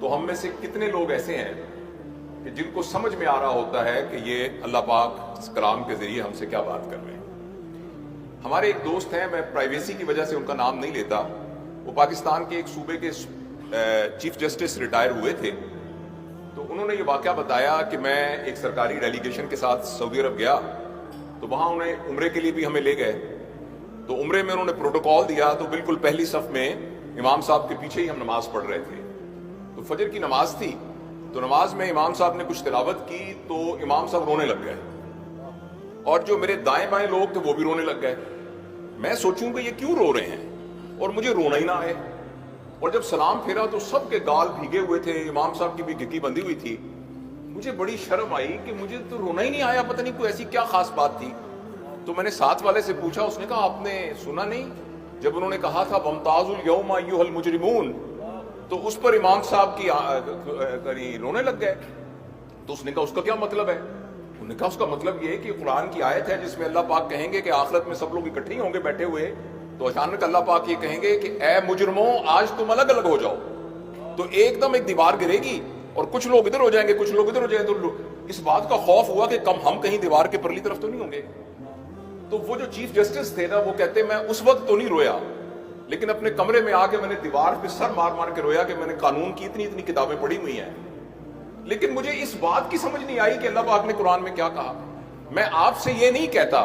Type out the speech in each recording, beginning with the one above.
تو ہم میں سے کتنے لوگ ایسے ہیں کہ جن کو سمجھ میں آ رہا ہوتا ہے کہ یہ اللہ پاک اس کلام کے ذریعے ہم سے کیا بات کر رہے ہیں؟ ہمارے ایک دوست ہیں، میں پرائیویسی کی وجہ سے ان کا نام نہیں لیتا، وہ پاکستان کے ایک صوبے کے چیف جسٹس ریٹائر ہوئے تھے، تو انہوں نے یہ واقعہ بتایا کہ میں ایک سرکاری ڈیلیگیشن کے ساتھ سعودی عرب گیا، تو وہاں انہیں عمرے کے لیے بھی ہمیں لے گئے، تو عمرے میں انہوں نے پروٹوکال دیا، تو بالکل پہلی صف میں امام صاحب کے پیچھے ہی ہم نماز پڑھ رہے تھے، تو فجر کی نماز تھی، تو نماز میں امام صاحب نے کچھ تلاوت کی تو امام صاحب رونے لگ گئے، اور جو میرے دائیں بائیں لوگ تھے وہ بھی رونے لگ گئے۔ میں سوچوں کہ یہ کیوں رو رہے ہیں اور مجھے رونا ہی نہ آئے، اور جب سلام پھیرا تو سب کے گال بھیگے ہوئے تھے، امام صاحب کی بھی گھٹی بندھی ہوئی تھی، مجھے بڑی شرم آئی کہ مجھے تو رونا ہی نہیں آیا، پتہ نہیں کوئی ایسی کیا خاص بات تھی۔ تو میں نے ساتھ والے سے پوچھا، اس نے کہا آپ نے سنا نہیں جب انہوں نے کہا تھا وَامْتَازُوا الْيَوْمَ أَيُّهَا الْمُجْرِمُونَ، تو اس پر امام صاحب کی رونے لگ گئے۔ تو اس نے کہا اس کا کیا مطلب ہے؟ انہوں نے کہا اس کا مطلب یہ ہے کہ قرآن کی آیت ہے جس میں اللہ پاک کہیں گے کہ آخرت میں سب لوگ اکٹھے ہی ہوں گے بیٹھے ہوئے، تو اچانک اللہ پاک یہ کہیں گے کہ اے مجرموں آج تم الگ الگ ہو جاؤ، تو ایک دم ایک دیوار گرے گی اور کچھ لوگ ادھر ہو جائیں گے کچھ لوگ ادھر ہو جائیں گے، تو اس بات کا خوف ہوا کہ ہم کہیں دیوار کے پرلی طرف تو نہیں ہوں گے۔ تو وہ جو چیف جسٹس تھے نا، وہ کہتے میں اس وقت تو نہیں رویا، لیکن اپنے کمرے میں آ کے میں نے دیوار پہ سر مار مار کے رویا کہ میں نے قانون کی اتنی کتابیں پڑھی ہوئی ہیں، لیکن مجھے اس بات کی سمجھ نہیں آئی کہ اللہ پاک نے قرآن میں کیا کہا۔ میں آپ سے یہ نہیں کہتا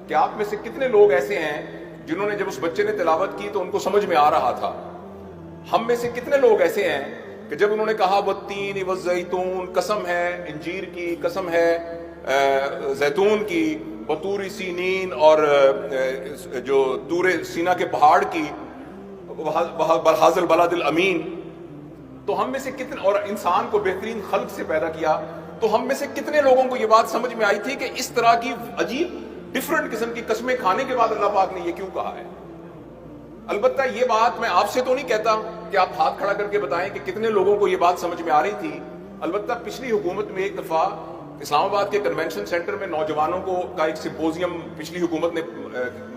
کہ آپ میں سے کتنے لوگ ایسے ہیں جنہوں نے جب اس بچے نے تلاوت کی تو ان کو سمجھ میں آ رہا تھا، ہم میں سے کتنے لوگ ایسے ہیں کہ جب انہوں نے کہا والتین والزیتون، قسم ہے انجیر کی، قسم ہے زیتون کی، وطور سینین، اور جو طور سینا کے پہاڑ کی، بہذا البلد الامین، تو ہم میں سے کتنے، اور انسان کو بہترین خلق سے پیدا کیا، تو ہم میں سے کتنے لوگوں کو یہ بات سمجھ میں آئی تھی کہ اس طرح کی عجیب ڈیفرنٹ قسم کی قسمیں کھانے کے بعد اللہ پاک نے یہ کیوں کہا ہے؟ البتہ یہ بات میں آپ سے تو نہیں کہتا کہ آپ ہاتھ کھڑا کر کے بتائیں کہ کتنے لوگوں کو یہ بات سمجھ میں آ رہی تھی۔ البتہ پچھلی حکومت میں ایک دفعہ اسلام آباد کے کنونشن سینٹر میں نوجوانوں کا ایک سمپوزیم پچھلی حکومت نے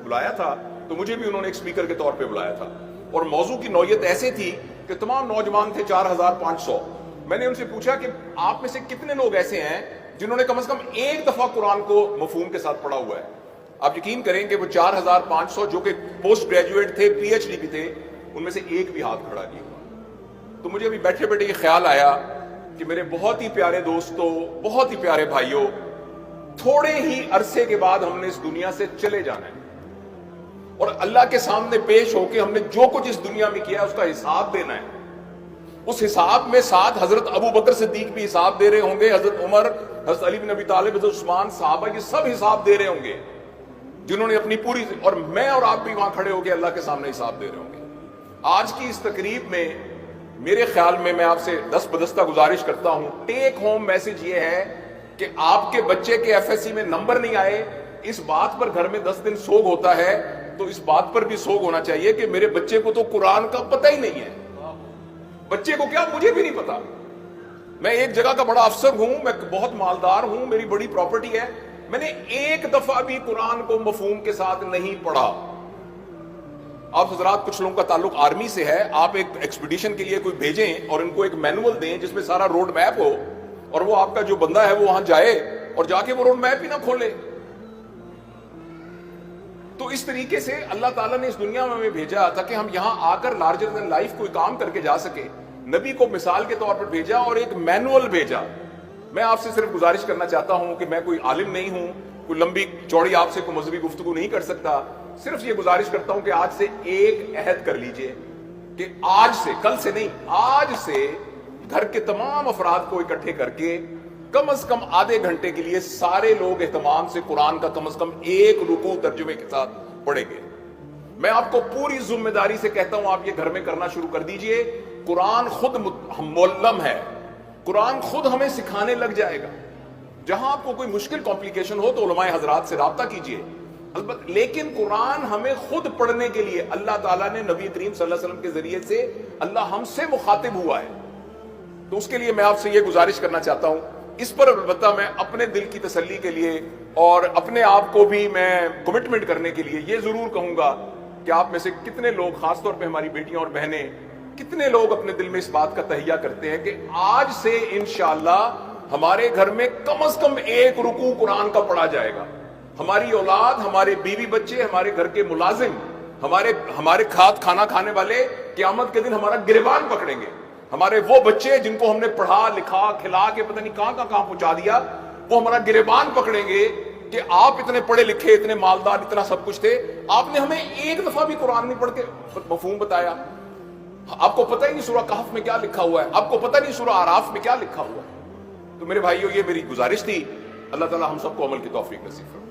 بلایا تھا، تو مجھے بھی انہوں نے ایک اسپیکر کے طور پہ بلایا تھا، اور موضوع کی نوعیت ایسے تھی کہ تمام نوجوان تھے 4500۔ میں نے ان سے پوچھا کہ آپ میں سے کتنے لوگ ایسے ہیں جنہوں نے کم از کم ایک دفعہ قرآن کو مفہوم کے ساتھ پڑھا ہوا ہے؟ آپ یقین کریں کہ وہ 4500 جو کہ پوسٹ گریجویٹ تھے، پی ایچ ڈی بھی تھے، ان میں سے ایک بھی ہاتھ کھڑا نہیں ہوا۔ تو مجھے ابھی بیٹھے بیٹھے یہ خیال آیا کہ میرے بہت ہی پیارے دوستوں، بہت ہی پیارے بھائیوں، تھوڑے ہی عرصے کے بعد ہم نے اس دنیا سے چلے جانا ہے، اور اللہ کے سامنے پیش ہو کے ہم نے جو کچھ اس دنیا میں کیا ہے اس کا حساب دینا ہے۔ اس حساب میں ساتھ حضرت ابو بکر صدیق بھی حساب دے رہے ہوں گے، حضرت عمر، حضرت علی بن ابی طالب، حضرت عثمان، صحابہ، یہ سب حساب دے رہے ہوں گے جنہوں نے اپنی پوری، اور میں اور آپ بھی وہاں کھڑے ہو کے اللہ کے سامنے حساب دے رہے ہوں گے۔ آج کی اس تقریب میں میرے خیال میں آپ سے دست بدستہ گزارش کرتا ہوں، ٹیک ہوم میسج یہ ہے کہ آپ کے بچے کے ایف ایس سی میں نمبر نہیں آئے، اس بات پر گھر میں 10 دن سوگ ہوتا ہے، تو اس بات پر بھی سوگ ہونا چاہیے کہ میرے بچے کو تو قرآن کا پتہ ہی نہیں ہے۔ بچے کو کیا، مجھے بھی نہیں پتا۔ میں ایک جگہ کا بڑا افسر ہوں، میں بہت مالدار ہوں، میری بڑی پراپرٹی ہے، میں نے ایک دفعہ بھی قرآن کو مفہوم کے ساتھ نہیں پڑھا۔ آپ حضرات کچھ لوگوں کا تعلق آرمی سے ہے، آپ ایک ایکسپیڈیشن کے لیے کوئی بھیجیں اور ان کو ایک مینول دیں جس میں سارا روڈ میپ ہو، اور وہ آپ کا جو بندہ ہے وہ وہاں جائے اور جا کے وہ روڈ میپ ہی نہ کھولے۔ تو اس طریقے سے اللہ تعالیٰ نے اس دنیا میں ہمیں بھیجا تاکہ ہم یہاں آ کر لارجر دین لائف کوئی کام کر کے جا سکے۔ نبی کو مثال کے طور پر بھیجا اور ایک مینول بھیجا۔ میں آپ سے صرف گزارش کرنا چاہتا ہوں کہ میں کوئی عالم نہیں ہوں، کوئی لمبی چوڑی آپ سے کوئی مذہبی گفتگو نہیں کر سکتا، صرف یہ گزارش کرتا ہوں کہ آج سے ایک عہد کر لیجئے کہ آج سے، کل سے نہیں، آج سے گھر کے تمام افراد کو اکٹھے کر کے کم از کم آدھے گھنٹے کے لیے سارے لوگ اہتمام سے قرآن کا کم از کم ایک رکوع ترجمے کے ساتھ پڑھیں گے۔ میں آپ کو پوری ذمہ داری سے کہتا ہوں آپ یہ گھر میں کرنا شروع کر دیجئے۔ قرآن خود معلم ہے، قرآن خود ہمیں سکھانے لگ جائے گا۔ جہاں آپ کو کوئی مشکل کمپلیکیشن ہو تو علماء حضرات سے رابطہ کیجئے، البتہ لیکن قرآن ہمیں خود پڑھنے کے لیے اللہ تعالیٰ نے نبی کریم صلی اللہ علیہ وسلم کے ذریعے سے اللہ ہم سے مخاطب ہوا ہے، تو اس کے لیے میں آپ سے یہ گزارش کرنا چاہتا ہوں۔ اس پر البتہ میں اپنے دل کی تسلی کے لیے اور اپنے آپ کو بھی میں کمٹمنٹ کرنے کے لیے یہ ضرور کہوں گا کہ آپ میں سے کتنے لوگ، خاص طور پہ ہماری بیٹیاں اور بہنیں، کتنے لوگ اپنے دل میں اس بات کا تہیہ کرتے ہیں کہ آج سے انشاءاللہ ہمارے گھر میں کم از کم ایک رکوع قرآن کا پڑھا جائے گا. ہماری اولاد، ہمارے بیوی بچے، ہمارے گھر کے ملازم، ہمارے کھانا کھانے والے قیامت کے دن ہمارا گریبان پکڑیں گے. ہمارے وہ بچے جن کو ہم نے پڑھا لکھا کھلا کے پتہ نہیں کہاں پہنچا دیا، وہ ہمارا گریبان پکڑیں گے کہ آپ اتنے پڑھے لکھے، اتنے مالدار، اتنا سب کچھ تھے، آپ نے ہمیں ایک دفعہ بھی قرآن نہیں پڑھ کے مفہوم بتایا. آپ کو پتہ ہی نہیں سورہ کہف میں کیا لکھا ہوا ہے، آپ کو پتہ نہیں سورہ اعراف میں کیا لکھا ہوا ہے. تو میرے بھائیو، یہ میری گزارش تھی. اللہ تعالی ہم سب کو عمل کی توفیق نصیب فرمائے.